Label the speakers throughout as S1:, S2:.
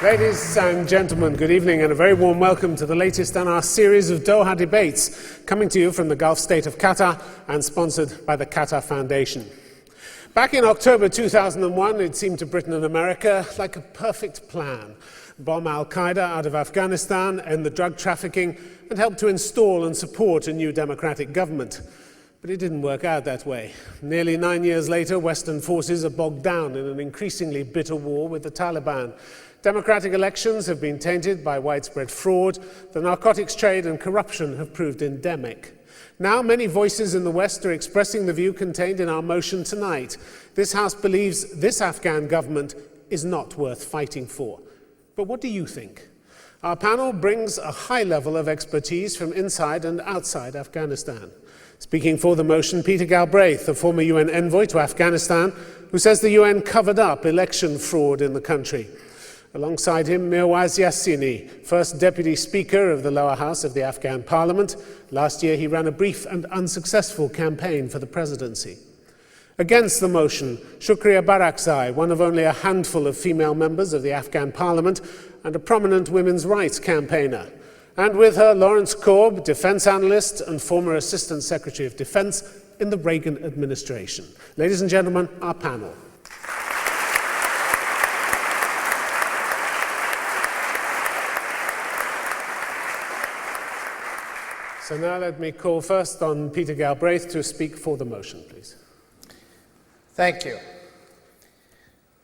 S1: Ladies and gentlemen, good evening and a very warm welcome to the latest in our series of Doha Debates, coming to you from the Gulf state of Qatar and sponsored by the Qatar Foundation. Back in October 2001, it seemed to Britain and America like a perfect plan. Bomb al-Qaeda out of Afghanistan, end the drug trafficking, and help to install and support a new democratic government. But it didn't work out that way. Nearly 9 years later, Western forces are bogged down in an increasingly bitter war with the Taliban. Democratic elections have been tainted by widespread fraud. The narcotics trade and corruption have proved endemic. Now, many voices in the West are expressing the view contained in our motion tonight. This House believes this Afghan government is not worth fighting for. But what do you think? Our panel brings a high level of expertise from inside and outside Afghanistan. Speaking for the motion, Peter Galbraith, the former UN envoy to Afghanistan, who says the UN covered up election fraud in the country. Alongside him, Mirwaise Yasini, first Deputy Speaker of the lower house of the Afghan Parliament. Last year, he ran a brief and unsuccessful campaign for the presidency. Against the motion, Shukria Barakzai, one of only a handful of female members of the Afghan Parliament and a prominent women's rights campaigner. And with her, Lawrence Korb, defense analyst and former Assistant Secretary of Defense in the Reagan administration. Ladies and gentlemen, our panel. So now let me call first on Peter Galbraith to speak for the motion, please.
S2: Thank you.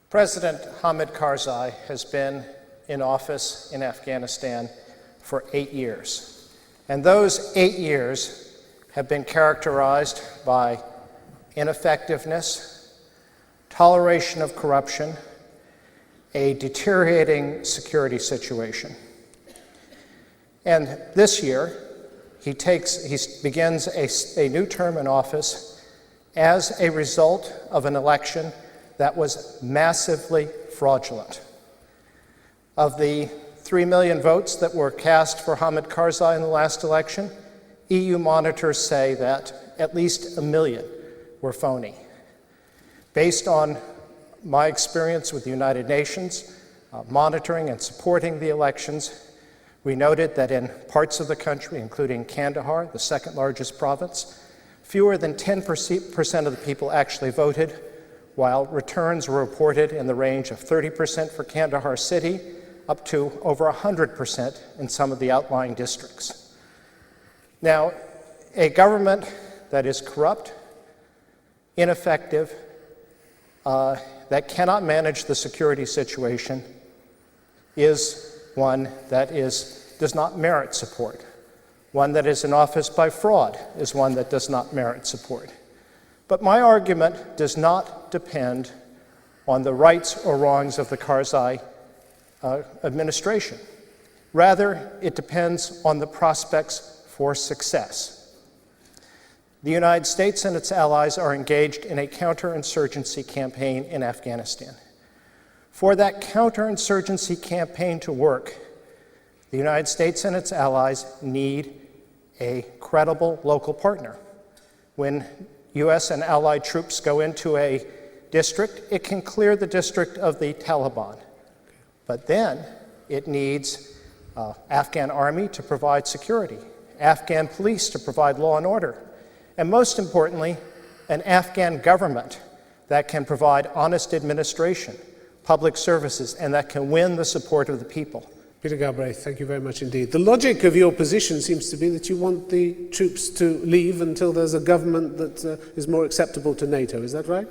S2: President Hamid Karzai has been in office in Afghanistan for 8 years. And those 8 years have been characterized by ineffectiveness, toleration of corruption, a deteriorating security situation. And this year, he begins a new term in office as a result of an election that was massively fraudulent. Of the 3 million votes that were cast for Hamid Karzai in the last election, EU monitors say that at least 1 million were phony. Based on my experience with the United Nations, monitoring and supporting the elections, we noted that in parts of the country, including Kandahar, the second largest province, fewer than 10% of the people actually voted, while returns were reported in the range of 30% for Kandahar city, up to over 100% in some of the outlying districts. Now, a government that is corrupt, ineffective, that cannot manage the security situation is one that does not merit support. One that is in office by fraud is one that does not merit support. But my argument does not depend on the rights or wrongs of the Karzai administration. Rather, it depends on the prospects for success. The United States and its allies are engaged in a counterinsurgency campaign in Afghanistan. For that counterinsurgency campaign to work, the United States and its allies need a credible local partner. When U.S. and allied troops go into a district, it can clear the district of the Taliban. But then it needs Afghan army to provide security, Afghan police to provide law and order, and most importantly, an Afghan government that can provide honest administration, public services, and that can win the support of the people.
S1: Peter Galbraith, thank you very much indeed. The logic of your position seems to be that you want the troops to leave until there's a government that is more acceptable to NATO. Is that right?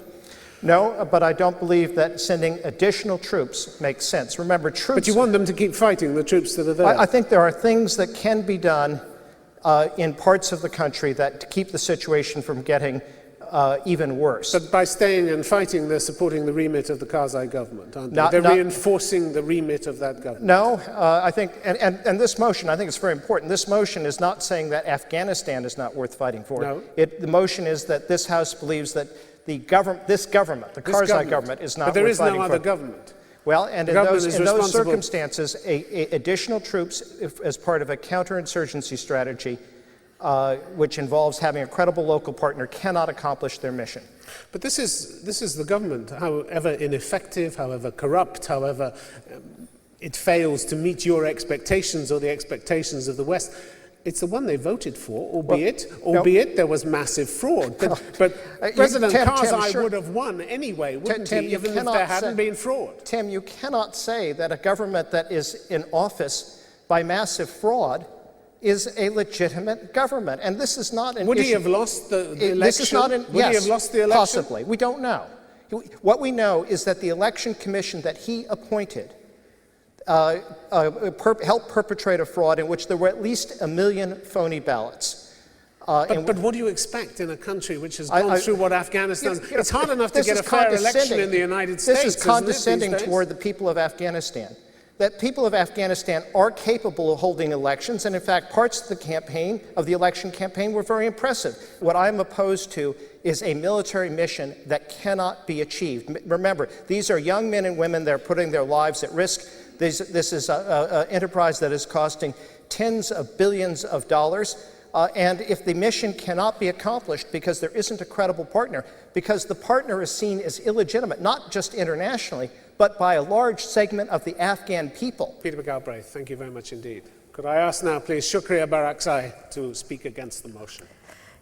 S2: No, but I don't believe that sending additional troops makes sense. Remember, troops...
S1: But you want them to keep fighting, the troops that are there.
S2: I think there are things that can be done in parts of the country that to keep the situation from getting even worse.
S1: But by staying and fighting, they're supporting the remit of the Karzai government, aren't they? They're reinforcing the remit of that government.
S2: No, I think, and this motion, I think it's very important. This motion is not saying that Afghanistan is not worth fighting for.
S1: No.
S2: The motion is that this House believes that this government, the Karzai government, is not worth fighting for. But
S1: there is no other government.
S2: Well, and in those circumstances, additional troops, as part of a counterinsurgency strategy, which involves having a credible local partner, cannot accomplish their mission.
S1: But this is the government, however ineffective, however corrupt, however it fails to meet your expectations or the expectations of the West, it's the one they voted for, albeit there was massive fraud. But President Karzai would have won anyway, wouldn't he, even if there hadn't been fraud?
S2: Tim, you cannot say that a government that is in office by massive fraud is a legitimate government. And this is not an issue.
S1: Would he have lost the election?
S2: This is not an,
S1: Would he have lost the election?
S2: Possibly. We don't know. What we know is that the election commission that he appointed helped perpetrate a fraud in which there were at least 1 million phony ballots.
S1: But what do you expect in a country which has gone through what Afghanistan... It's hard enough to get a fair election in the United States,
S2: This is condescending toward the people of Afghanistan. That people of Afghanistan are capable of holding elections, and in fact, parts of the campaign, of the election campaign, were very impressive. What I'm opposed to is a military mission that cannot be achieved. Remember, these are young men and women that are putting their lives at risk. This is an enterprise that is costing tens of billions of dollars. And if the mission cannot be accomplished because there isn't a credible partner, because the partner is seen as illegitimate, not just internationally, but by a large segment of the Afghan people.
S1: Peter McGalbraith, thank you very much indeed. Could I ask now, please, Shukria Barakzai to speak against the motion?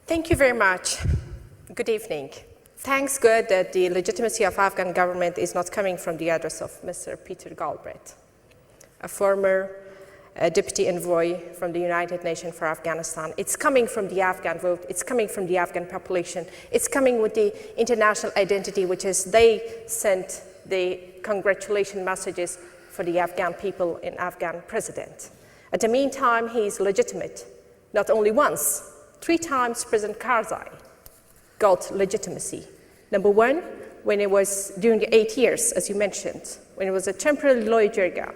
S3: Thank you very much. Good evening. Thanks God that the legitimacy of Afghan government is not coming from the address of Mr. Peter Galbraith, a former deputy envoy from the United Nations for Afghanistan. It's coming from the Afghan vote. It's coming from the Afghan population. It's coming with the international identity, which is they sent the congratulation messages for the Afghan people and Afghan president. At the meantime, he is legitimate. Not only once, 3 times President Karzai got legitimacy. Number one, when it was during the 8 years, as you mentioned, when it was a temporary Loy-Jirga,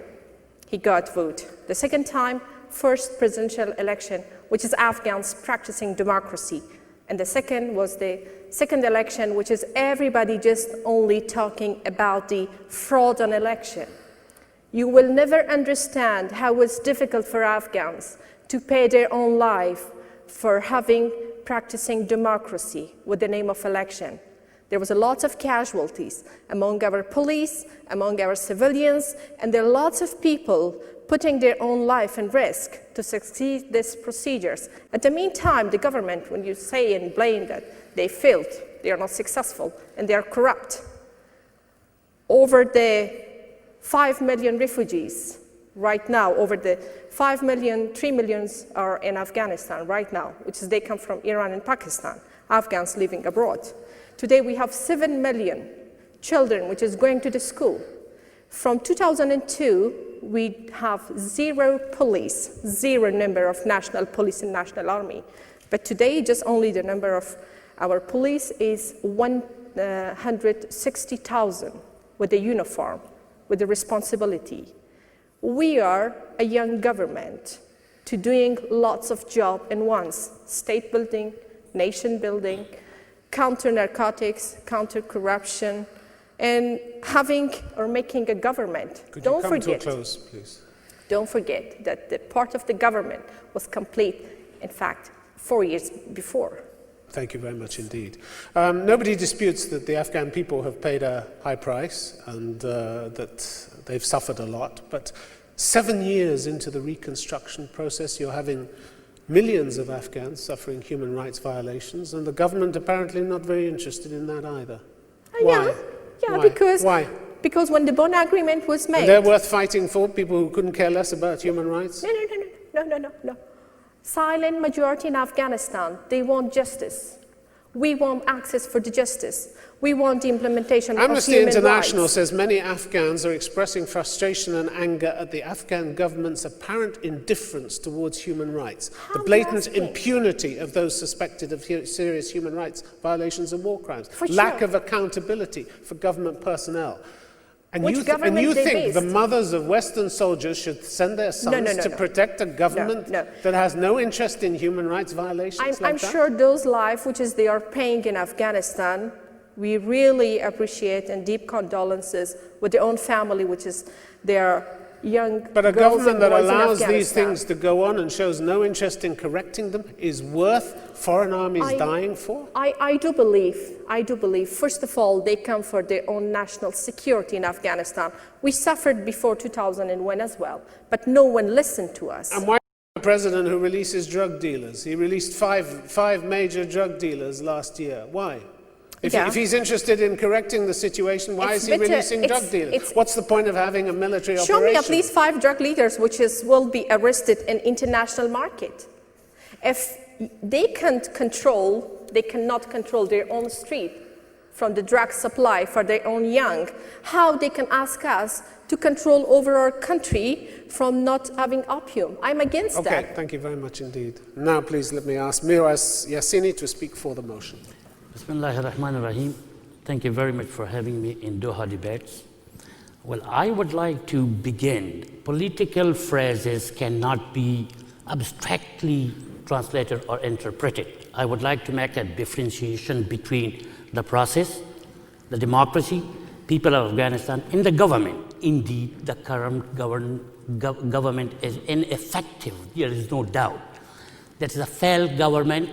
S3: he got vote. The second time, first presidential election, which is Afghans practicing democracy. And the second was the second election, which is everybody just only talking about the fraud on election. You will never understand how it's difficult for Afghans to pay their own life for practicing democracy with the name of election. There was a lot of casualties among our police, among our civilians, and there are lots of people putting their own life in risk to succeed these procedures. At the meantime, the government, when you say and blame that they failed, they are not successful, and they are corrupt. Over the 5 million refugees right now, over the 5 million, 3 million are in Afghanistan right now, which is they come from Iran and Pakistan, Afghans living abroad. Today we have 7 million children which is going to the school. From 2002, we have 0 police, 0 number of national police and national army. But today, just only the number of our police is 160,000 with a uniform, with the responsibility. We are a young government to doing lots of job in once, state building, nation building, counter narcotics, counter corruption, and having or making a government.
S1: Could you come to a close, please?
S3: Don't forget that the part of the government was complete, in fact, 4 years before.
S1: Thank you very much indeed. Nobody disputes that the Afghan people have paid a high price and that they've suffered a lot, but 7 years into the reconstruction process, you're having millions of Afghans suffering human rights violations, and the government apparently not very interested in that either. Why?
S3: Yeah,
S1: Why? Why?
S3: Because when the Bonn Agreement was made...
S1: And they're worth fighting for, people who couldn't care less about human rights?
S3: No. Silent majority in Afghanistan, they want justice. We want access for the justice. We want the implementation of human rights.
S1: Amnesty International says many Afghans are expressing frustration and anger at the Afghan government's apparent indifference towards human rights, the blatant impunity of those suspected of serious human rights violations and war crimes, lack of accountability for government personnel. And you think the mothers of Western soldiers should send their sons to protect a government that has no interest in human rights violations
S3: I'm sure those lives which is they are paying in Afghanistan, we really appreciate and deep condolences with their own family, which is their young
S1: But a
S3: girls
S1: government
S3: and
S1: that
S3: boys in
S1: allows
S3: Afghanistan.
S1: these things to go on and shows no interest in correcting them is worth foreign armies dying for?
S3: I do believe, first of all, they come for their own national security in Afghanistan. We suffered before 2001 as well, but no one listened to us.
S1: And why a president who releases drug dealers? He released five major drug dealers last year. Why? If he's interested in correcting the situation, why is he releasing drug dealers? What's the point of having a military operation?
S3: Show me at least 5 drug leaders which will be arrested in international market. If they cannot control their own street from the drug supply for their own young, how they can ask us to control over our country from not having opium? I'm against that.
S1: Okay, thank you very much indeed. Now please let me ask Mirwaise Yasini to speak for the motion.
S4: Bismillahir Rahmanir Rahim. Thank you very much for having me in Doha Debates. Well, I would like to begin. Political phrases cannot be abstractly translated or interpreted. I would like to make a differentiation between the process, the democracy, people of Afghanistan, and the government. Indeed, the current government is ineffective. There is no doubt. That is a failed government,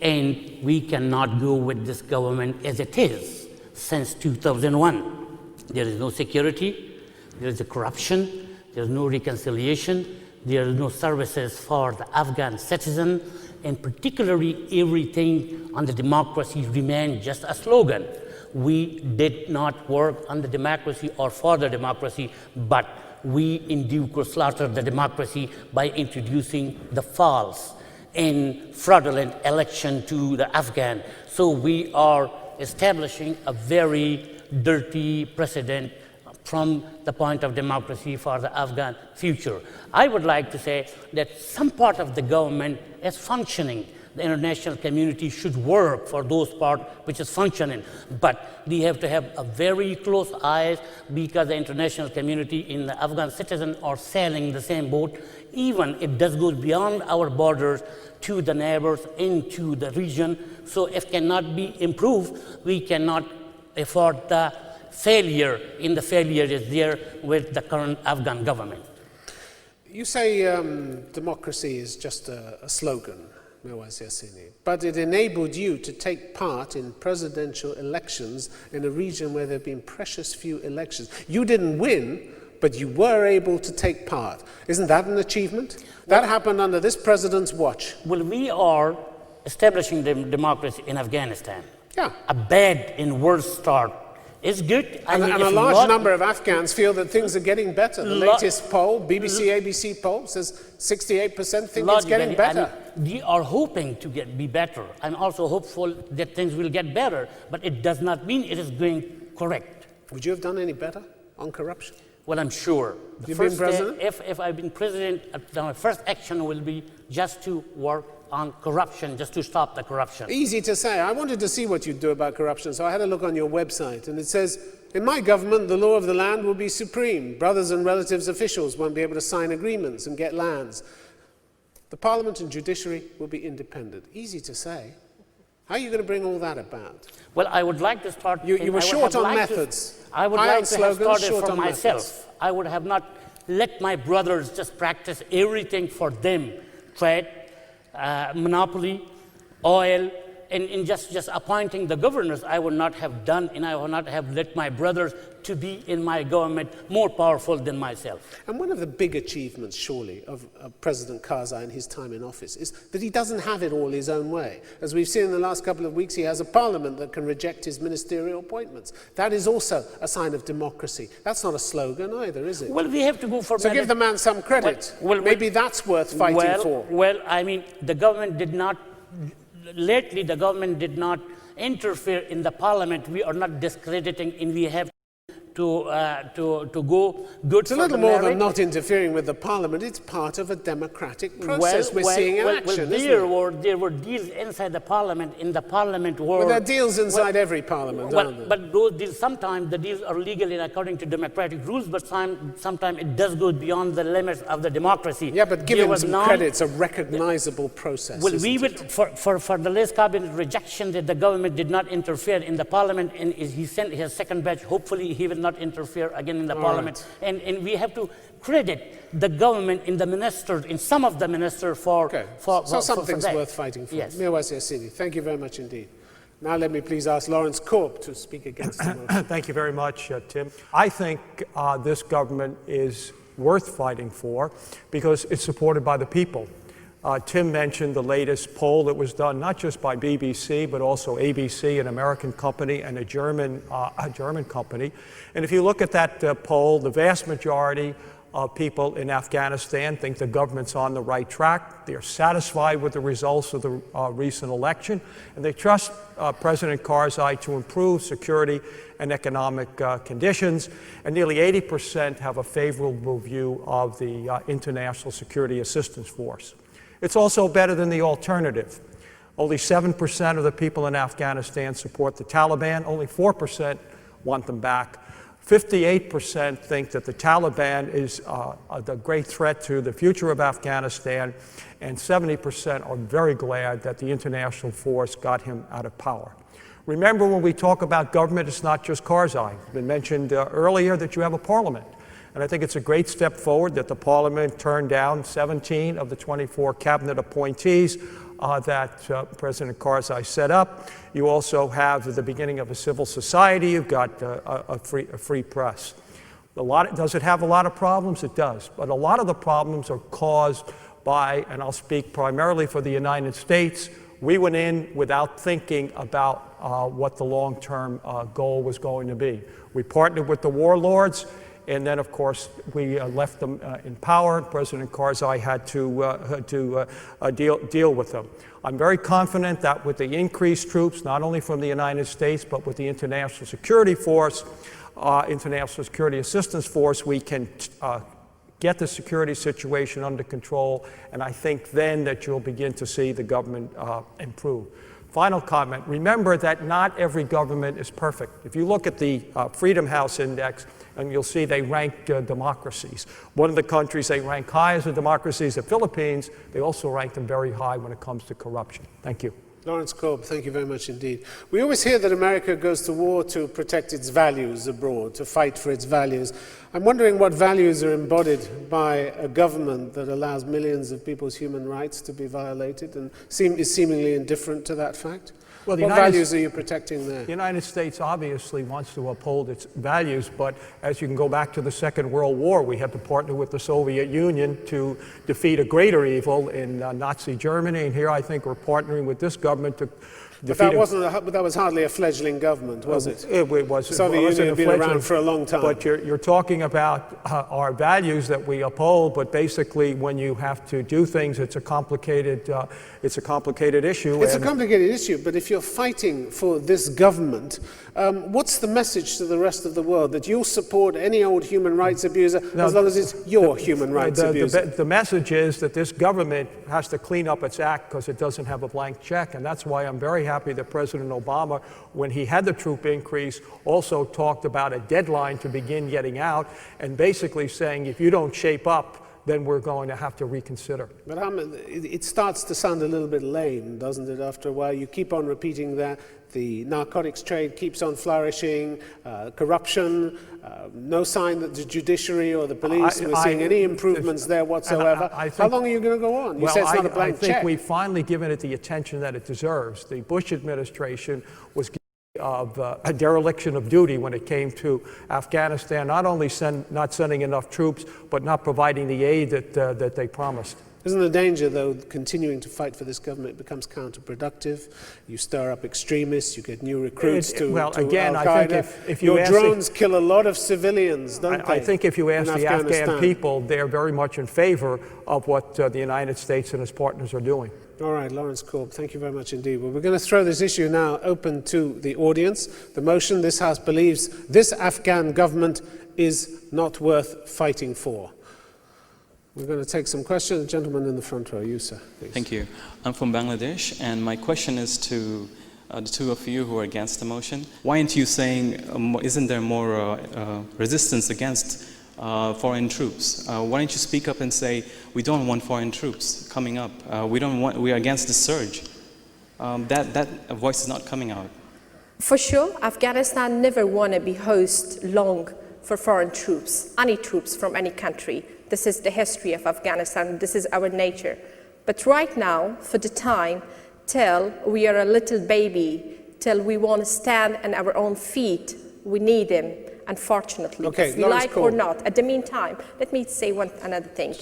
S4: and we cannot go with this government as it is since 2001. There is no security, there is a corruption, there is no reconciliation, there is no services for the Afghan citizen, and particularly everything on the democracy remained just a slogan. We did not work on the democracy or for the democracy, but we in due course slaughtered the democracy by introducing the false and fraudulent election to the Afghan. So we are establishing a very dirty precedent from the point of democracy for the Afghan future. I would like to say that some part of the government is functioning. The international community should work for those parts which is functioning, but we have to have a very close eyes because the international community in the Afghan citizens are sailing the same boat. Even it does go beyond our borders to the neighbors into the region. So if cannot be improved, we cannot afford the failure, and the failure is there with the current Afghan government.
S1: You say democracy is just a slogan, Mirwaise Yasini, but it enabled you to take part in presidential elections in a region where there have been precious few elections. You didn't win, but you were able to take part. Isn't that an achievement? That happened under this president's watch.
S4: Well, we are establishing democracy in Afghanistan.
S1: Yeah.
S4: A bad and worse start is good.
S1: And a large number of Afghans feel that things are getting better. The latest poll, BBC, ABC poll, says 68% think it's getting better.
S4: We are hoping to be better. I'm also hopeful that things will get better, but it does not mean it is going correct.
S1: Would you have done any better on corruption?
S4: Well, I'm sure.
S1: You've been president?
S4: If I've been president, my first action will be just to work on corruption, just to stop the corruption.
S1: Easy to say. I wanted to see what you'd do about corruption, so I had a look on your website, and it says, in my government, the law of the land will be supreme. Brothers and relatives officials won't be able to sign agreements and get lands. The parliament and judiciary will be independent. Easy to say. How are you going to bring all that about?
S4: Well, I would like to start...
S1: You were short on methods.
S4: I would like to have started for myself. I would have not let my brothers just practice everything for them. Trade, monopoly, oil, and just appointing the governors. I would not have done, and I would not have let my brothers to be in my government more powerful than myself.
S1: And one of the big achievements, surely, of President Karzai in his time in office is that he doesn't have it all his own way. As we've seen in the last couple of weeks, he has a parliament that can reject his ministerial appointments. That is also a sign of democracy. That's not a slogan either, is it?
S4: Well, we have to go for...
S1: So give the man some credit. Maybe that's worth fighting for.
S4: Well, I mean, the government did not... Lately, the government did not interfere in the parliament. We are not discrediting, and we have to go good.
S1: It's a little more than not interfering with the parliament. It's part of a democratic process we're seeing in action,
S4: there were deals inside the parliament, in the parliament world.
S1: Well, there are deals inside every parliament, aren't there?
S4: But those deals, sometimes the deals are legal and according to democratic rules, but sometimes it does go beyond the limits of the democracy.
S1: Yeah, but give him some credit. It's a recognizable process.
S4: Well, we will, for the last cabinet rejection that the government did not interfere in the parliament, and he sent his second batch, hopefully he will not interfere again in the parliament. Right. And we have to credit the government in the minister, in some of the minister for
S1: something's worth fighting for.
S4: Yes.
S1: Mirwaise Yasini, thank you very much indeed. Now let me please ask Lawrence Korb to speak against the motion.
S5: Thank you very much, Tim. I think this government is worth fighting for because it's supported by the people. Tim mentioned the latest poll that was done not just by BBC, but also ABC, an American company, and a German company. And if you look at that poll, the vast majority of people in Afghanistan think the government's on the right track. They're satisfied with the results of the recent election, and they trust President Karzai to improve security and economic conditions. And nearly 80% have a favorable view of the International Security Assistance Force. It's also better than the alternative. Only 7% of the people in Afghanistan support the Taliban. Only 4% want them back. 58% think that the Taliban is the great threat to the future of Afghanistan, and 70% are very glad that the international force got him out of power. Remember, when we talk about government, it's not just Karzai. It's been mentioned earlier that you have a parliament. And I think it's a great step forward that the parliament turned down 17 of the 24 cabinet appointees that President Karzai set up. You also have the beginning of a civil society. You've got a free press. Does it have a lot of problems? It does. But a lot of the problems are caused by, and I'll speak primarily for the United States, we went in without thinking about what the long-term goal was going to be. We partnered with the warlords. And then, of course, we left them in power. President Karzai had to deal with them. I'm very confident that with the increased troops, not only from the United States, but with the International Security Force, International Security Assistance Force, we can get the security situation under control. And I think then that you'll begin to see the government improve. Final comment, remember that not every government is perfect. If you look at the Freedom House Index, and you'll see they rank democracies. One of the countries they rank high as a democracy is the Philippines. They also rank them very high when it comes to corruption. Thank you.
S1: Lawrence Korb, thank you very much indeed. We always hear that America goes to war to protect its values abroad, to fight for its values. I'm wondering what values are embodied by a government that allows millions of people's human rights to be violated and is seemingly indifferent to that fact? Well, what values are you protecting there?
S5: The United States obviously wants to uphold its values, but as you can go back to the Second World War, we had to partner with the Soviet Union to defeat a greater evil in Nazi Germany, and here I think we're partnering with this government to defeat.
S1: But that was hardly a fledgling government, was it?
S5: It was.
S1: The Soviet Union had been around for a long time.
S5: But you're talking about our values that we uphold, but basically when you have to do things, it's a complicated issue. It's a complicated
S1: issue, but if you're fighting for this government, what's the message to the rest of the world? That you'll support any old human rights abuser as long as it's your human rights abuser?
S5: The message is that this government has to clean up its act because it doesn't have a blank check, and that's why I'm very happy that President Obama, when he had the troop increase, also talked about a deadline to begin getting out, and basically saying if you don't shape up, then we're going to have to reconsider.
S1: But it starts to sound a little bit lame, doesn't it, after a while? You keep on repeating that. The narcotics trade keeps on flourishing, corruption, no sign that the judiciary or the police were seeing any improvements there whatsoever. How long are you going to go on? You say it's not a blank check.
S5: I think we've finally given it the attention that it deserves. The Bush administration was of a dereliction of duty when it came to Afghanistan, not only not sending enough troops, but not providing the aid that they promised.
S1: Isn't the danger, though, continuing to fight for this government becomes counterproductive? You stir up extremists, you get new recruits to
S5: again,
S1: Al-Qaeda.
S5: I think if you
S1: Your drones kill a lot of civilians, don't they?
S5: I think if you ask the Afghan people, they're very much in favor of what the United States and its partners are doing.
S1: All right, Lawrence Korb, thank you very much indeed. Well, we're going to throw this issue now open to the audience. The motion, this House believes this Afghan government is not worth fighting for. We're going to take some questions. The gentleman in the front row, you, sir, please.
S6: Thank you. I'm from Bangladesh, and my question is to the two of you who are against the motion. Why aren't you saying, isn't there more resistance against foreign troops? Why don't you speak up and say, we don't want foreign troops coming up. We are against the surge. That voice is not coming out.
S3: For sure, Afghanistan never want to be host long for foreign troops, any troops from any country. This is the history of Afghanistan. This is our nature. But right now, for the time, till we are a little baby, till we want to stand on our own feet, we need him, unfortunately, if we like or not. At the meantime, let me say another thing.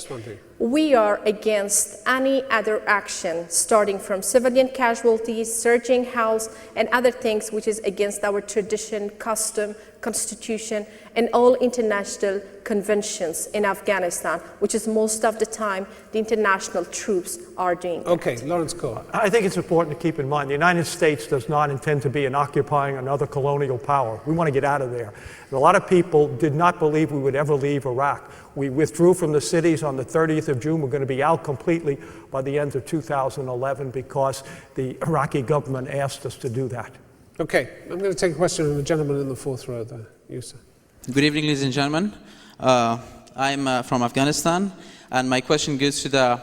S3: We are against any other action, starting from civilian casualties, searching house, and other things which is against our tradition, custom, constitution, and all international conventions in Afghanistan, which is most of the time the international troops are doing.
S1: Okay, Lawrence Cole.
S5: I think it's important to keep in mind the United States does not intend to be an occupying another colonial power. We want to get out of there. And a lot of people did not believe we would ever leave Iraq. We withdrew from the cities on the 30th of June. We're going to be out completely by the end of 2011 because the Iraqi government asked us to do that.
S1: Okay, I'm going to take a question from the gentleman in the fourth row there. You, sir.
S7: Good evening, ladies and gentlemen. I'm from Afghanistan, and my question goes to the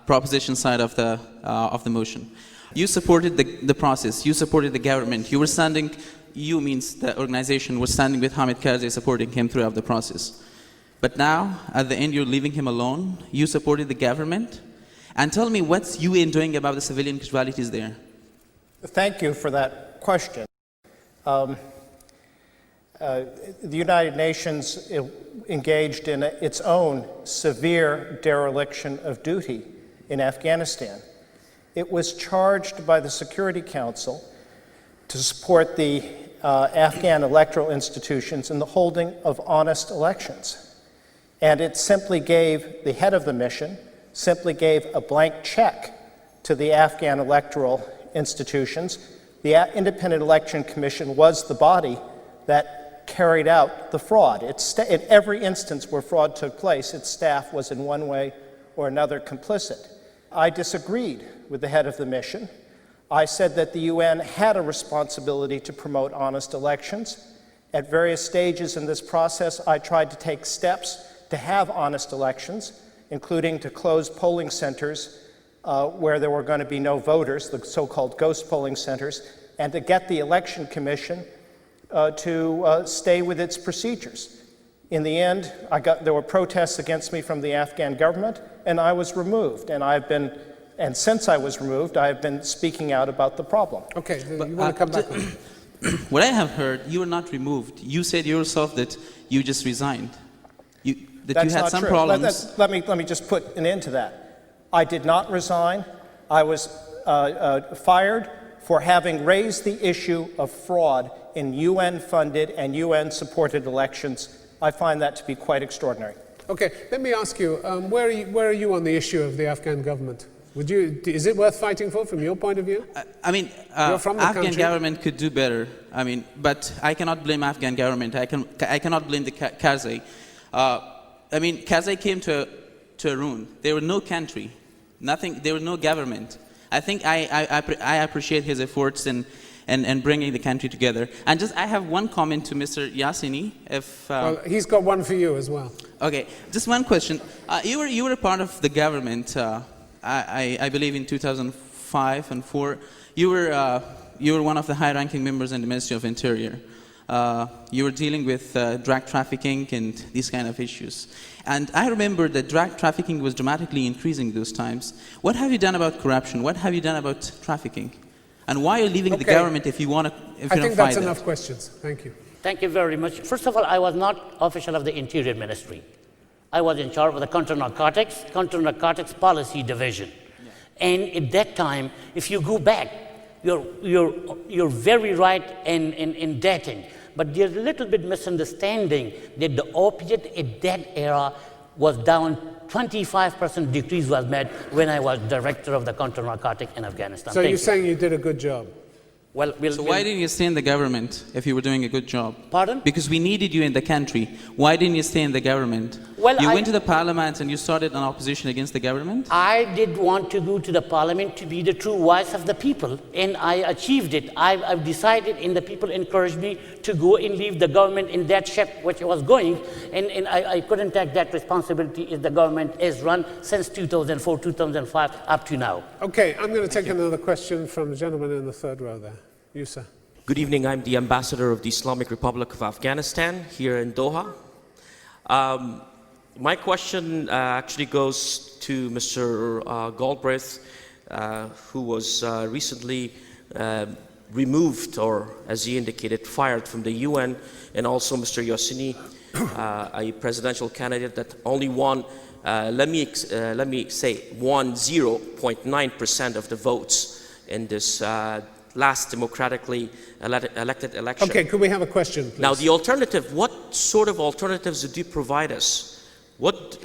S7: proposition side of the motion. You supported the process. You supported the government. You were standing. You means the organization was standing with Hamid Karzai, supporting him throughout the process. But now, at the end, you're leaving him alone. You supported the government, and tell me what's UN doing about the civilian casualties there?
S2: Thank you for that question. The United Nations engaged in its own severe dereliction of duty in Afghanistan. It was charged by the Security Council to support the Afghan electoral institutions in the holding of honest elections. And it simply gave, the head of the mission, simply gave a blank check to the Afghan electoral institutions. The Independent Election Commission was the body that carried out the fraud. In every instance where fraud took place, its staff was in one way or another complicit. I disagreed with the head of the mission. I said that the UN had a responsibility to promote honest elections. At various stages in this process, I tried to take steps to have honest elections, including to close polling centers where there were going to be no voters, the so-called ghost polling centers, and to get the Election Commission to stay with its procedures. In the end, there were protests against me from the Afghan government, and I was removed. And since I was removed, I have been speaking out about the problem.
S1: Okay, you want to come back on?
S7: What I have heard, you were not removed. You said yourself that you just resigned. That you had some problems.
S2: Let me just put an end to that. I did not resign. I was fired for having raised the issue of fraud in UN-funded and UN-supported elections. I find that to be quite extraordinary.
S1: Okay, let me ask you, where are you on the issue of the Afghan government? Is it worth fighting for from your point of view?
S7: You're from the Afghan government could do better. But I cannot blame Afghan government. I cannot blame the Karzai. Karzai came to a ruin. There was no country, nothing. There was no government. I think I appreciate his efforts in bringing the country together. And I have one comment to Mr. Yasini.
S1: Well, he's got one for you as well.
S7: Okay, just one question. You were a part of the government. I believe in 2005 and 4. You were one of the high-ranking members in the Ministry of Interior. You were dealing with drug trafficking and these kind of issues. And I remember that drug trafficking was dramatically increasing those times. What have you done about corruption? What have you done about trafficking? And why are you leaving the government if you want to fight
S1: I think that's enough questions. Thank you.
S4: Thank you very much. First of all, I was not official of the Interior Ministry. I was in charge of the Counter-Narcotics Policy Division. Yeah. And at that time, if you go back, you're very right in dating. But there's a little bit misunderstanding that the opiate at that era was down, 25% decrease was made when I was director of the counter-narcotic in Afghanistan.
S1: So you're saying you did a good job?
S7: So why didn't you stay in the government if you were doing a good job?
S4: Pardon?
S7: Because we needed you in the country. Why didn't you stay in the government?
S4: Well,
S7: you went to the parliament and you started an opposition against the government?
S4: I did want to go to the parliament to be the true voice of the people, and I achieved it. I've decided, and the people encouraged me to go and leave the government in that shape which it was going, and I couldn't take that responsibility if the government is run since 2004, 2005, up to now.
S1: Okay, I'm going to take another question from the gentleman in the third row there. You, sir.
S8: Good evening. I'm the ambassador of the Islamic Republic of Afghanistan here in Doha. My question actually goes to Mr. Galbraith, who was recently removed, or as he indicated, fired from the UN, and also Mr. Yasini, a presidential candidate that only won, let me say, won 0.9% of the votes in this last democratically elected election.
S1: Okay, could we have a question, please?
S8: Now, the alternative, what sort of alternatives did you provide us? What,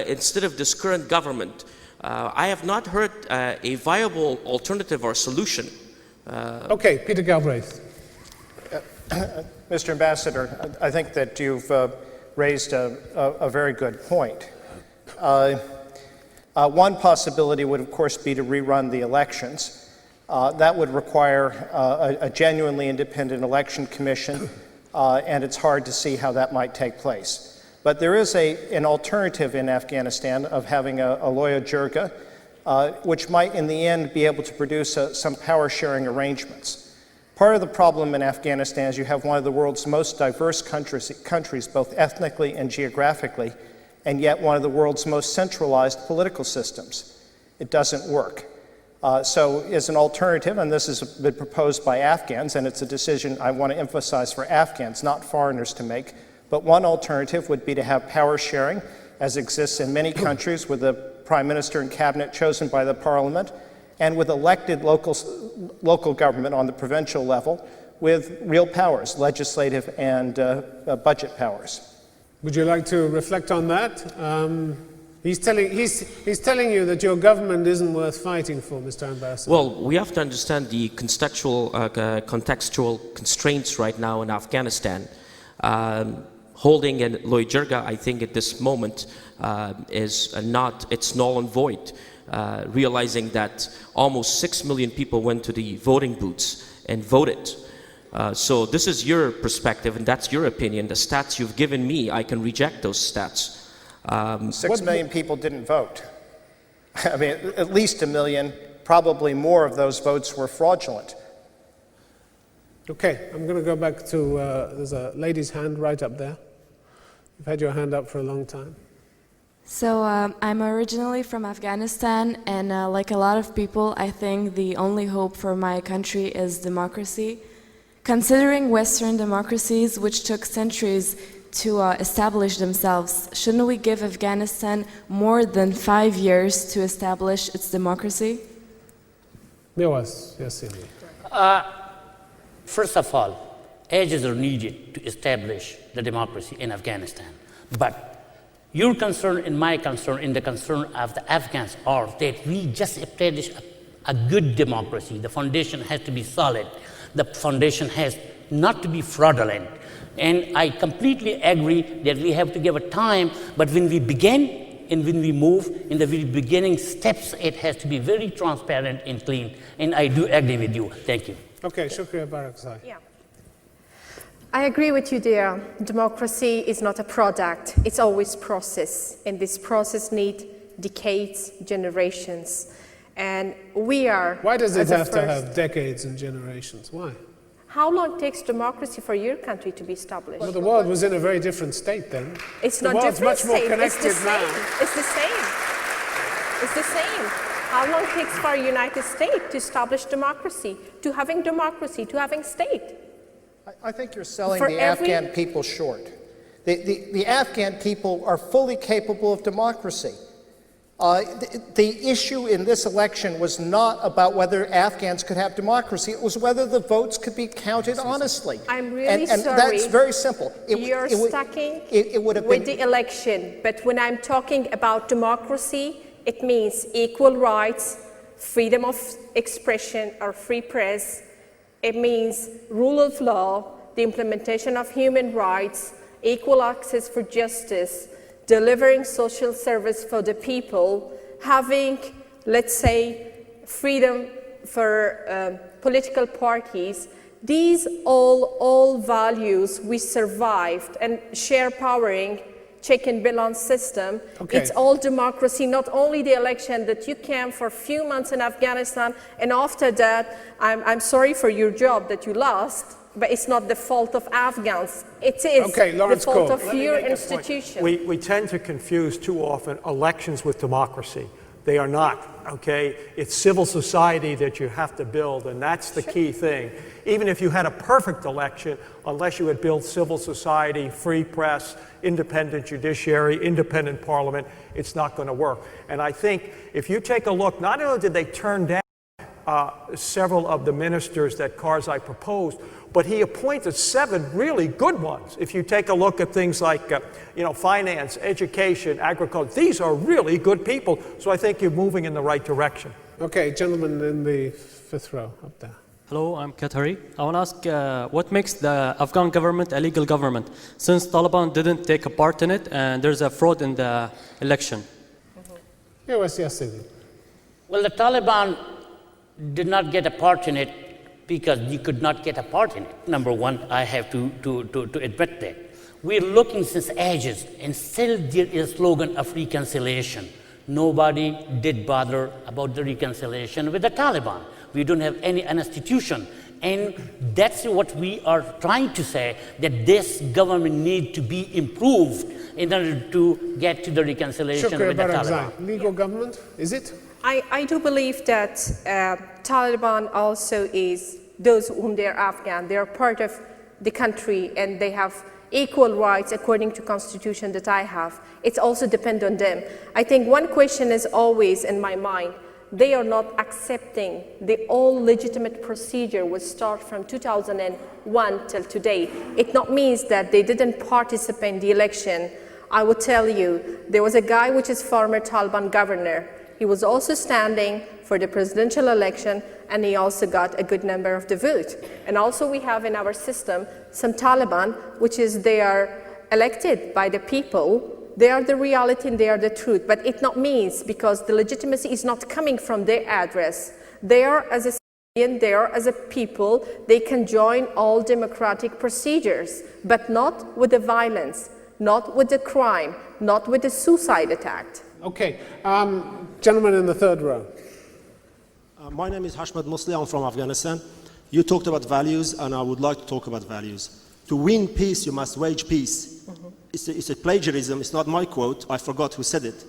S8: instead of this current government, I have not heard a viable alternative or solution.
S1: Okay, Peter Galbraith.
S2: Mr. Ambassador, I think that you've raised a very good point. One possibility would, of course, be to rerun the elections. That would require a genuinely independent election commission, and it's hard to see how that might take place. But there is an alternative in Afghanistan of having a loya jirga, which might in the end be able to produce some power sharing arrangements. Part of the problem in Afghanistan is you have one of the world's most diverse countries, both ethnically and geographically, and yet one of the world's most centralized political systems. It doesn't work. So as an alternative, and this has been proposed by Afghans, and it's a decision I want to emphasize for Afghans, not foreigners to make, but one alternative would be to have power sharing, as exists in many countries, with a prime minister and cabinet chosen by the parliament, and with elected local government on the provincial level with real powers, legislative and budget powers.
S1: Would you like to reflect on that? He's telling you that your government isn't worth fighting for, Mr. Ambassador.
S8: Well, we have to understand the contextual constraints right now in Afghanistan. Holding a loya jirga, I think at this moment it's null and void. Realizing that almost 6 million people went to the voting booths and voted. So this is your perspective and that's your opinion. The stats you've given me, I can reject those stats.
S2: 6 million people didn't vote. I mean, at least 1 million, probably more of those votes were fraudulent.
S1: Okay, I'm going to go back to, there's a lady's hand right up there. You've had your hand up for a long time.
S9: So I'm originally from Afghanistan, and like a lot of people, I think the only hope for my country is democracy. Considering Western democracies, which took centuries to establish themselves, shouldn't we give Afghanistan more than 5 years to establish its democracy?
S1: Mirwaise, Yasini.
S4: First of all, ages are needed to establish the democracy in Afghanistan. But your concern and my concern and the concern of the Afghans are that we just establish a good democracy. The foundation has to be solid. The foundation has not to be fraudulent. And I completely agree that we have to give it time, but when we begin and when we move, in the very beginning steps, it has to be very transparent and clean. And I do agree with you. Thank you.
S1: Okay, Shukria, Barakzai.
S3: Yeah. I agree with you there. Democracy is not a product, it's always process. And this process needs decades, generations. And we are...
S1: Why does it have to have decades and generations? Why?
S3: How long takes democracy for your country to be established?
S1: Well, the world was in a very different state then.
S3: It's not different.
S1: The world's much more connected
S3: it's the
S1: now.
S3: Same. It's the same. It's the same. How long it takes for the United States to establish democracy, to having state?
S2: I think you're selling the Afghan people short. The Afghan people are fully capable of democracy. The issue in this election was not about whether Afghans could have democracy. It was whether the votes could be counted honestly.
S3: I'm really
S2: and
S3: sorry.
S2: That's very simple.
S3: You're sticking with the election. But when I'm talking about democracy, it means equal rights, freedom of expression or free press. It means rule of law, the implementation of human rights, equal access for justice, delivering social service for the people, having, let's say, freedom for political parties. These all values we survived and share powering check and balance system.
S1: Okay.
S3: It's all democracy, not only the election that you came for a few months in Afghanistan, and after that, I'm sorry for your job that you lost, but it's not the fault of Afghans. It is the fault of your institution.
S5: We tend to confuse too often elections with democracy. They are not, okay? It's civil society that you have to build, and that's the key thing. Even if you had a perfect election, unless you had built civil society, free press, independent judiciary, independent parliament, it's not going to work. And I think if you take a look, not only did they turn down several of the ministers that Karzai proposed, but he appointed 7 really good ones. If you take a look at things like finance, education, agriculture, these are really good people. So I think you're moving in the right direction.
S1: Okay, gentleman in the 5th row up there.
S10: Hello, I'm Qatari. I want to ask what makes the Afghan government a legal government, since Taliban didn't take a part in it and there's a fraud in the election?
S1: Here was Yasini.
S4: Well, the Taliban did not get a part in it because you could not get a part in it. Number one, I have to admit that. We're looking since ages, and still there is a slogan of reconciliation. Nobody did bother about the reconciliation with the Taliban. We don't have any institution. And that's what we are trying to say, that this government needs to be improved in order to get to the reconciliation
S1: Shukria,
S4: with the
S1: Barakzai.
S4: Taliban.
S1: Legal government, is it?
S3: I do believe that Taliban also is those whom they are Afghan. They are part of the country and they have equal rights according to constitution that I have. It's also depend on them. I think one question is always in my mind. They are not accepting the all legitimate procedure which start from 2001 till today. It not means that they didn't participate in the election. I will tell you, there was a guy which is former Taliban governor. He was also standing for the presidential election, and he also got a good number of the vote. And also we have in our system some Taliban, which is they are elected by the people. They are the reality and they are the truth. But it not means because the legitimacy is not coming from their address. They are as a civilian, they are as a people, they can join all democratic procedures, but not with the violence, not with the crime, not with the suicide attack.
S1: Okay, gentleman in the 3rd row.
S11: My name is Hashmat Musli, I'm from Afghanistan. You talked about values, and I would like to talk about values. To win peace, you must wage peace. It's a plagiarism, it's not my quote, I forgot who said it.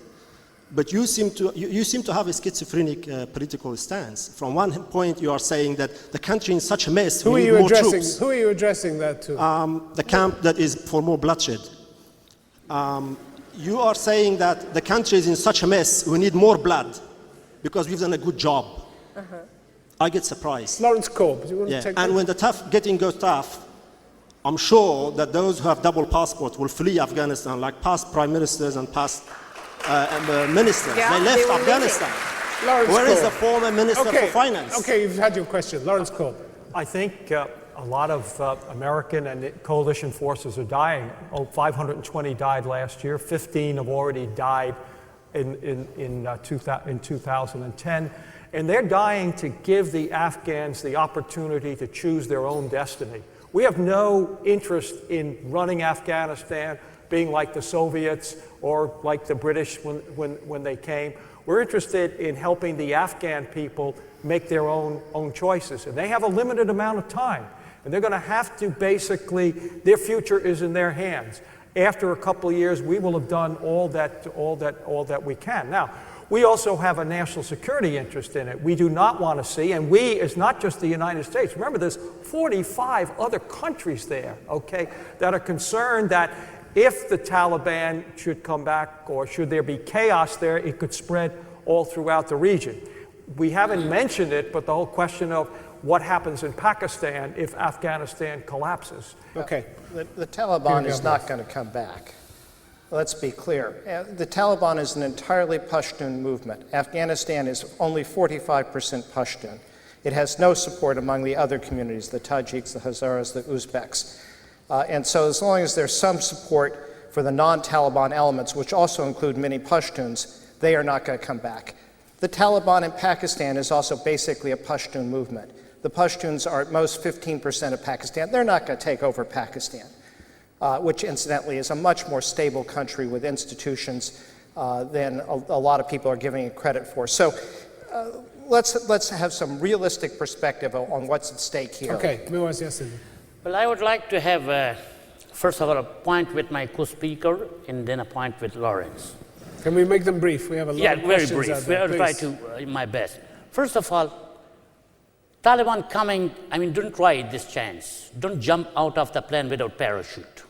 S11: But you seem to have a schizophrenic political stance. From one point, you are saying that the country is in such a mess, we need more troops.
S1: Who are you addressing that to?
S11: The camp that is for more bloodshed. You are saying that the country is in such a mess, we need more blood because we've done a good job. I get surprised.
S1: Lawrence Korb, do you want to take
S11: And
S1: that?
S11: when the getting goes tough, I'm sure that those who have double passports will flee Afghanistan, like past prime ministers and past ministers.
S3: Yeah,
S11: they left
S3: were
S11: Afghanistan.
S1: Lawrence
S11: Where is
S1: Korb.
S11: the former minister for finance?
S1: Okay, you've had your question. Lawrence Korb.
S5: I think a lot of American and coalition forces are dying. 520 died last year. 15 have already died in 2010. And they're dying to give the Afghans the opportunity to choose their own destiny. We have no interest in running Afghanistan, being like the Soviets or like the British when they came. We're interested in helping the Afghan people make their own choices. And they have a limited amount of time. And they're going to have to basically, their future is in their hands. After a couple of years, we will have done all that we can. Now, we also have a national security interest in it. We do not want to see, and we is not just the United States. Remember, there's 45 other countries there, okay, that are concerned that if the Taliban should come back or should there be chaos there, it could spread all throughout the region. We haven't mentioned it, but the whole question of what happens in Pakistan if Afghanistan collapses.
S1: Okay.
S2: The Taliban is not going to come back. Let's be clear. The Taliban is an entirely Pashtun movement. Afghanistan is only 45% Pashtun. It has no support among the other communities, the Tajiks, the Hazaras, the Uzbeks. And so as long as there's some support for the non-Taliban elements, which also include many Pashtuns, they are not going to come back. The Taliban in Pakistan is also basically a Pashtun movement. The Pashtuns are at most 15% of Pakistan. They're not going to take over Pakistan. which incidentally is a much more stable country with institutions than a lot of people are giving it credit for. So let's have some realistic perspective on what's at stake here.
S1: Okay, Mirwaise, Yasini.
S4: Well, I would like to have, first of all, a point with my co-speaker and then a point with Lawrence.
S1: Can we make them brief? We have a lot of
S4: very
S1: questions
S4: brief.
S1: out there.
S4: I'll try to my best. First of all, Taliban coming, don't try this chance. Don't jump out of the plane without parachute.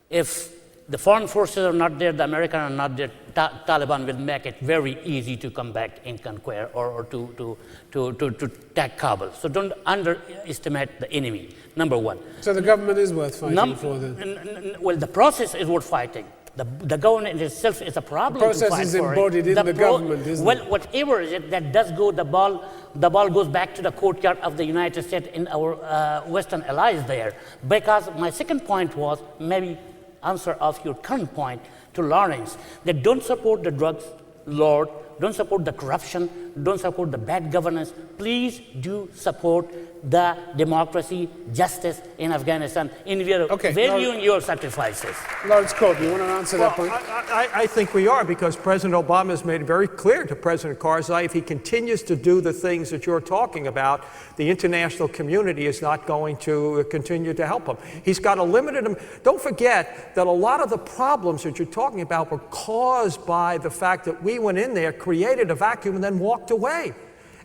S4: If the foreign forces are not there, the Americans are not there, Taliban will make it very easy to come back and conquer or to attack Kabul. So don't underestimate the enemy, number one.
S1: So the government is worth fighting for then?
S4: Well, the process is worth fighting. The government itself is a problem.
S1: The process
S4: to fight
S1: is
S4: for
S1: embodied in the government, isn't
S4: well,
S1: it?
S4: whatever is it that does go, the ball goes back to the courtyard of the United States and our Western allies there. Because my second point was maybe answer of your current point to Lawrence, that don't support the drugs lord, don't support the corruption, don't support the bad governance. Please do support the democracy, justice in Afghanistan, in valuing your sacrifices.
S1: Lawrence Court, you want to answer that point?
S5: I think we are, because President Obama has made it very clear to President Karzai, if he continues to do the things that you're talking about, the international community is not going to continue to help him. He's got to limit him. Don't forget that a lot of the problems that you're talking about were caused by the fact that we went in there, created a vacuum, and then walked away.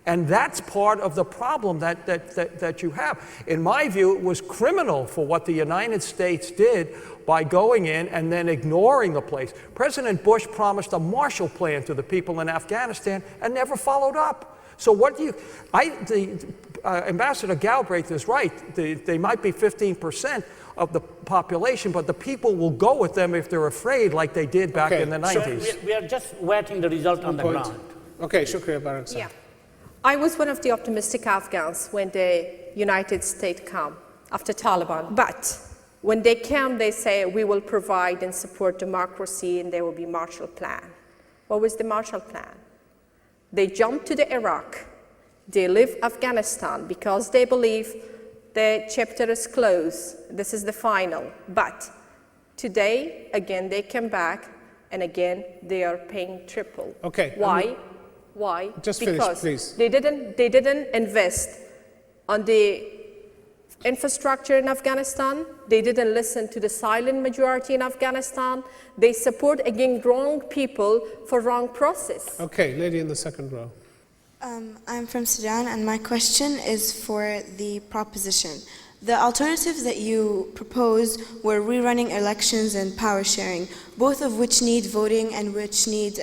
S5: And that's part of the problem that you have. In my view, it was criminal for what the United States did by going in and then ignoring the place. President Bush promised a Marshall Plan to the people in Afghanistan and never followed up. So what do you, Ambassador Galbraith is right. They might be 15% of the population, but the people will go with them if they're afraid, like they did back in the 90s.
S4: So we are just waiting the result on the ground.
S1: Okay, Shukria, Barakzai.
S3: Yeah. I was one of the optimistic Afghans when the United States came after Taliban. But when they came, they say, we will provide and support democracy and there will be Marshall Plan. What was the Marshall Plan? They jumped to the Iraq. They leave Afghanistan because they believe the chapter is closed. This is the final. But today, again, they come back and again, they are paying triple.
S1: Okay.
S3: Why? Why?
S1: Just
S3: because
S1: finish, please.
S3: They didn't invest on the infrastructure in Afghanistan. They didn't listen to the silent majority in Afghanistan. They support, again, wrong people for wrong process.
S1: Okay, lady in the second row.
S12: I'm from Sudan, and my question is for the proposition. The alternatives that you proposed were rerunning elections and power sharing, both of which need voting and which need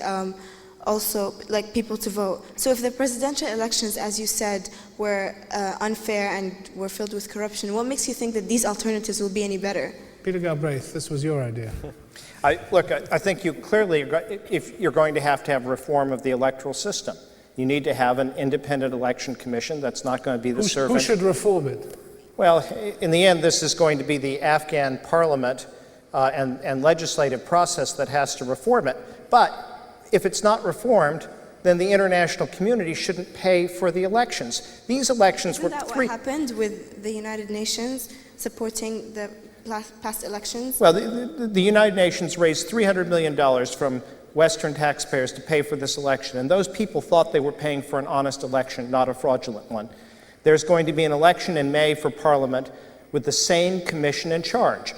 S12: also people to vote. So if the presidential elections, as you said, were unfair and were filled with corruption, what makes you think that these alternatives will be any better?
S1: Peter Galbraith, this was your idea.
S2: I think you clearly, if you're going to have reform of the electoral system, you need to have an independent election commission that's not going to be the servant.
S1: Who should reform it?
S2: Well, in the end, this is going to be the Afghan parliament and legislative process that has to reform it. But if it's not reformed, then the international community shouldn't pay for the elections. These elections were
S12: Isn't that what happened with the United Nations supporting the past elections?
S2: Well, the United Nations raised $300 million from Western taxpayers to pay for this election, and those people thought they were paying for an honest election, not a fraudulent one. There's going to be an election in May for Parliament with the same commission in charge.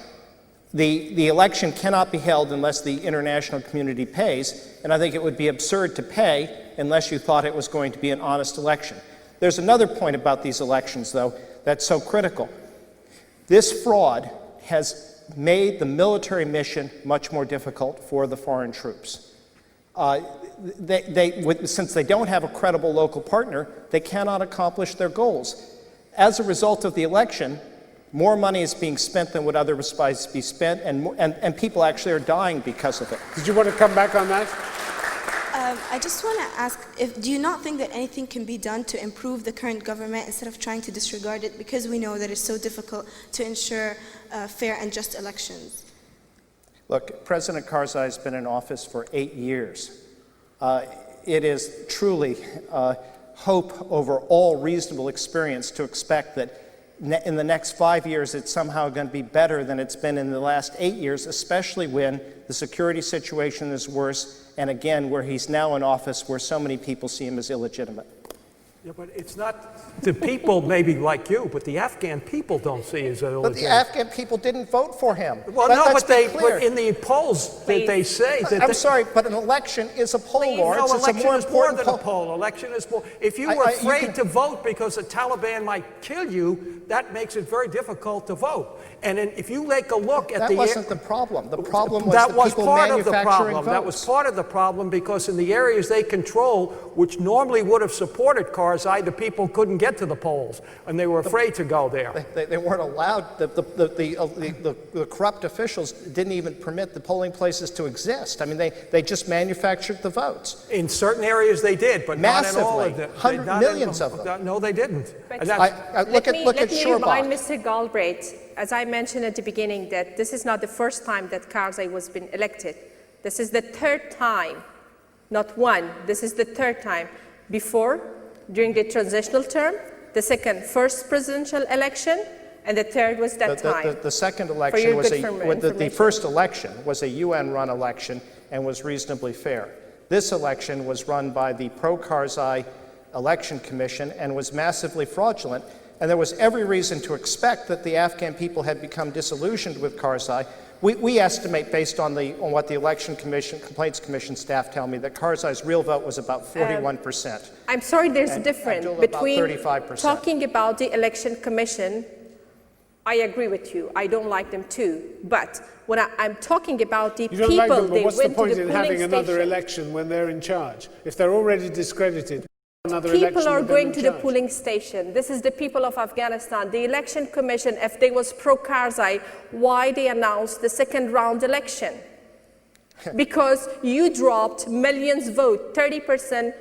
S2: The election cannot be held unless the international community pays, and I think it would be absurd to pay unless you thought it was going to be an honest election. There's another point about these elections, though, that's so critical. This fraud has made the military mission much more difficult for the foreign troops. Since they don't have a credible local partner, they cannot accomplish their goals. As a result of the election, more money is being spent than would otherwise be spent, and people actually are dying because of it.
S1: Did you want to come back on that?
S12: I just want to ask, do you not think that anything can be done to improve the current government instead of trying to disregard it, because we know that it's so difficult to ensure fair and just elections?
S2: Look, President Karzai has been in office for 8 years. It is truly hope over all reasonable experience to expect that in the next 5 years it's somehow going to be better than it's been in the last 8 years, especially when the security situation is worse, and again, where he's now in office where so many people see him as illegitimate.
S5: Yeah, but it's not the people maybe like you, but the Afghan people don't see as illegitimate.
S2: But the Afghan people didn't vote for him.
S5: Well, but in the polls they say that.
S2: I'm sorry, but an election is a poll, Lawrence.
S5: No,
S2: it's a more
S5: election is more
S2: important
S5: than a poll. Election is more. If you were afraid to vote because the Taliban might kill you, that makes it very difficult to vote. And then if you take a look at
S2: that wasn't the problem. The problem was
S5: that
S2: the
S5: was
S2: people
S5: part of the
S2: manufacturing
S5: problem.
S2: votes.
S5: That was part of the problem because in the areas they control, which normally would have supported Karzai, the people couldn't get to the polls, and they were afraid to go there.
S2: They weren't allowed. The corrupt officials didn't even permit the polling places to exist. I mean, they just manufactured the votes.
S5: In certain areas they did, but
S2: massively,
S5: not in all of them.
S2: Millions of them.
S5: No, they didn't.
S2: Look at
S3: Let me remind
S2: Shurba.
S3: Mr. Galbraith, as I mentioned at the beginning, that this is not the first time that Karzai was been elected. This is the third time, not one. This is the third time. Before, during the transitional term, the second, first presidential election, and the third was that time.
S2: The second election was the first election was a UN-run election and was reasonably fair. This election was run by the pro-Karzai Election Commission and was massively fraudulent. And there was every reason to expect that the Afghan people had become disillusioned with Karzai. We estimate, based on what the Election Commission, Complaints Commission staff tell me, that Karzai's real vote was about 41%.
S3: I'm sorry, there's a difference between
S2: 35%.
S3: talking about the Election Commission. I agree with you. I don't like them too. But when I'm talking about the people,
S1: like them, but
S3: they
S1: what's
S3: went
S1: the point
S3: to the
S1: in
S3: polling
S1: having another
S3: station.
S1: election when they're in charge? If they're already discredited, another
S3: People
S1: election
S3: are
S1: with them
S3: going
S1: in
S3: to the
S1: charge.
S3: polling station. This is the people of Afghanistan. The Election Commission, if they was pro-Karzai, why they announced the second round election? Because you dropped millions vote, 30%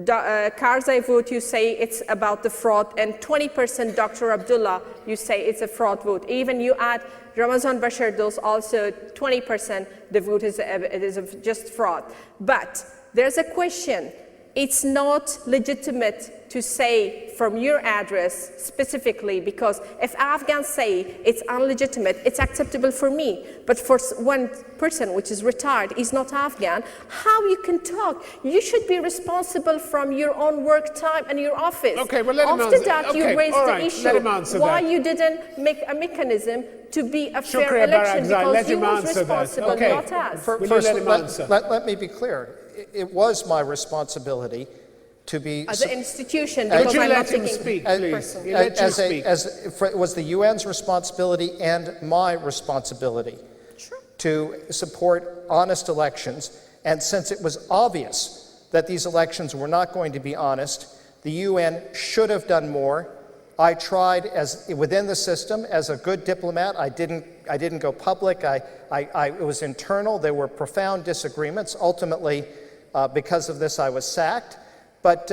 S3: Karzai vote, you say it's about the fraud, and 20% Dr. Abdullah, you say it's a fraud vote. Even you add Ramazan Bashir, those also 20% the vote is just fraud. But there's a question. It's not legitimate to say from your address specifically, because if Afghans say it's illegitimate, it's acceptable for me. But for one person which is retired, is not Afghan, how you can talk? You should be responsible from your own work time and your office.
S1: Okay, well, let him
S3: After
S1: answer.
S3: that,
S1: Okay,
S3: you raised
S1: all
S3: the
S1: right,
S3: issue
S1: let him answer
S3: why
S1: that.
S3: you didn't make a mechanism to be a fair
S1: Shukria,
S3: election,
S1: Barakzai, let
S3: because you
S1: him
S3: was
S1: answer that.
S3: responsible,
S1: Okay.
S3: not us.
S2: First, let me be clear. It was my responsibility to be...
S3: As an institution,
S1: Would
S3: because
S1: you
S3: I'm
S1: let
S3: not
S1: him
S3: taking
S1: speak,
S3: it
S1: please?
S3: personally.
S2: It was the UN's responsibility and my responsibility to support honest elections. And since it was obvious that these elections were not going to be honest, the UN should have done more. I tried within the system as a good diplomat. I didn't go public. It was internal. There were profound disagreements. Ultimately, because of this, I was sacked. And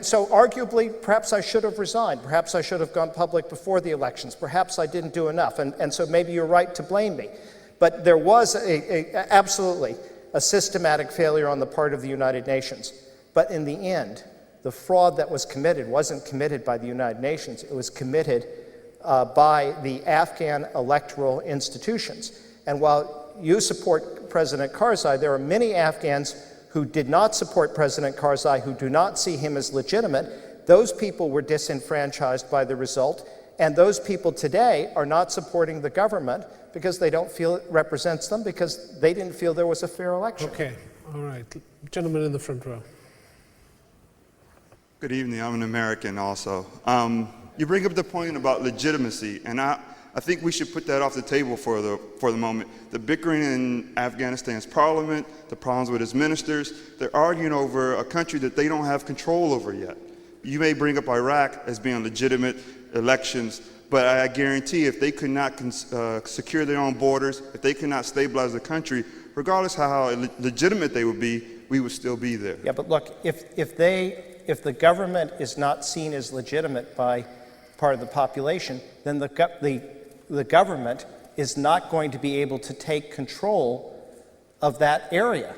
S2: so arguably, perhaps I should have resigned. Perhaps I should have gone public before the elections. Perhaps I didn't do enough. And so maybe you're right to blame me. But there was absolutely a systematic failure on the part of the United Nations. But in the end, the fraud that was committed wasn't committed by the United Nations. It was committed by the Afghan electoral institutions. And while you support President Karzai, there are many Afghans who did not support President Karzai, who do not see him as legitimate. Those people were disenfranchised by the result, and those people today are not supporting the government because they don't feel it represents them, because they didn't feel there was a fair election.
S1: Okay, all right. Gentleman in the front row.
S13: Good evening. I'm an American also. You bring up the point about legitimacy, and I think we should put that off the table for the moment. The bickering in Afghanistan's parliament, the problems with its ministers, they're arguing over a country that they don't have control over yet. You may bring up Iraq as being legitimate elections, but I guarantee if they could not secure their own borders, if they could not stabilize the country, regardless how legitimate they would be, we would still be there.
S2: Yeah, but look, if the government is not seen as legitimate by part of the population, then the government is not going to be able to take control of that area.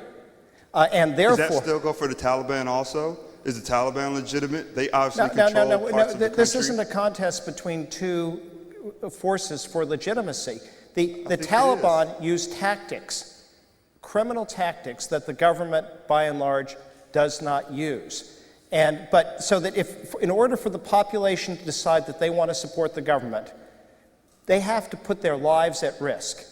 S2: And therefore...
S13: Does that still go for the Taliban also? Is the Taliban legitimate? They obviously control parts of the country.
S2: This isn't a contest between two forces for legitimacy. The Taliban use tactics, criminal tactics that the government, by and large, does not use. So that in order for the population to decide that they want to support the government, they have to put their lives at risk.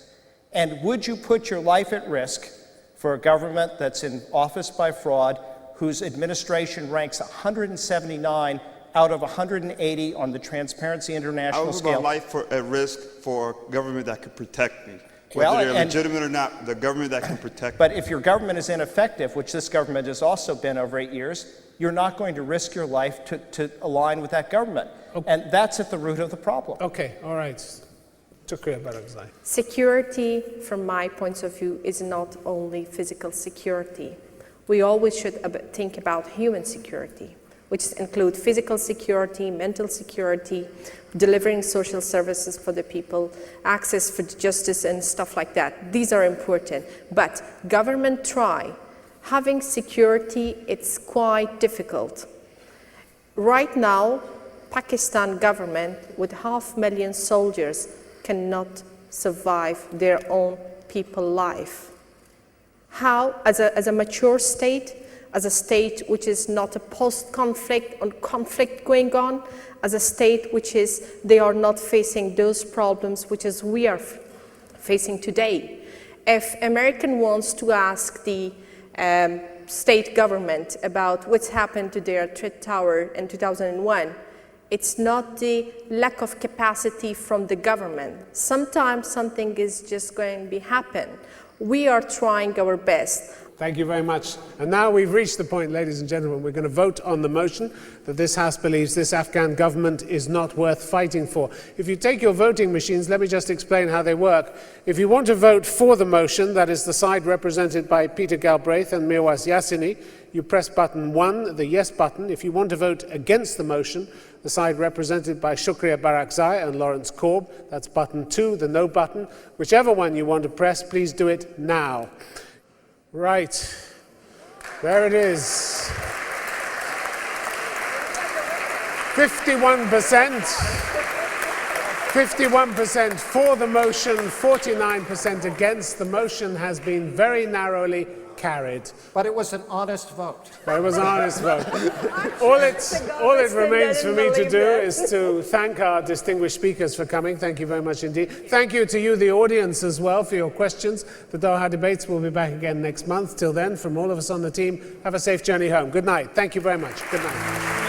S2: And would you put your life at risk for a government that's in office by fraud, whose administration ranks 179 out of 180 on the Transparency International scale?
S13: I would put my life at risk for a government that could protect me. Whether they're legitimate or not, the government that can protect me.
S2: But if your government is ineffective, which this government has also been over 8 years, you're not going to risk your life to align with that government. Okay. And that's at the root of the problem.
S1: Okay, all right. Shukria, Barakzai.
S3: Security, from my point of view, is not only physical security. We always should think about human security, which include physical security, mental security, delivering social services for the people, access for justice and stuff like that. These are important. But government try. Having security, it's quite difficult. Right now, Pakistan government with 500,000 soldiers cannot survive their own people life. How, as a mature state, as a state which is not a post-conflict or conflict going on, as a state which is, they are not facing those problems which is we are facing today. If American wants to ask the state government about what's happened to their Trade Tower in 2001, it's not the lack of capacity from the government. Sometimes something is just going to happen. We are trying our best.
S1: Thank you very much. And now we've reached the point, ladies and gentlemen, we're going to vote on the motion that this House believes this Afghan government is not worth fighting for. If you take your voting machines, let me just explain how they work. If you want to vote for the motion, that is the side represented by Peter Galbraith and Mirwaise Yasini, you press button 1, the yes button. If you want to vote against the motion, the side represented by Shukria Barakzai and Lawrence Korb, that's button 2, the no button. Whichever one you want to press, please do it now. Right, there it is. 51% for the motion, 49% against. The motion has been very narrowly carried.
S2: But it was an honest vote.
S1: But it was an honest vote. All it remains for me to do is to thank our distinguished speakers for coming. Thank you very much indeed. Thank you to you, the audience, as well, for your questions. The Doha Debates will be back again next month. Till then, from all of us on the team, have a safe journey home. Good night. Thank you very much. Good night.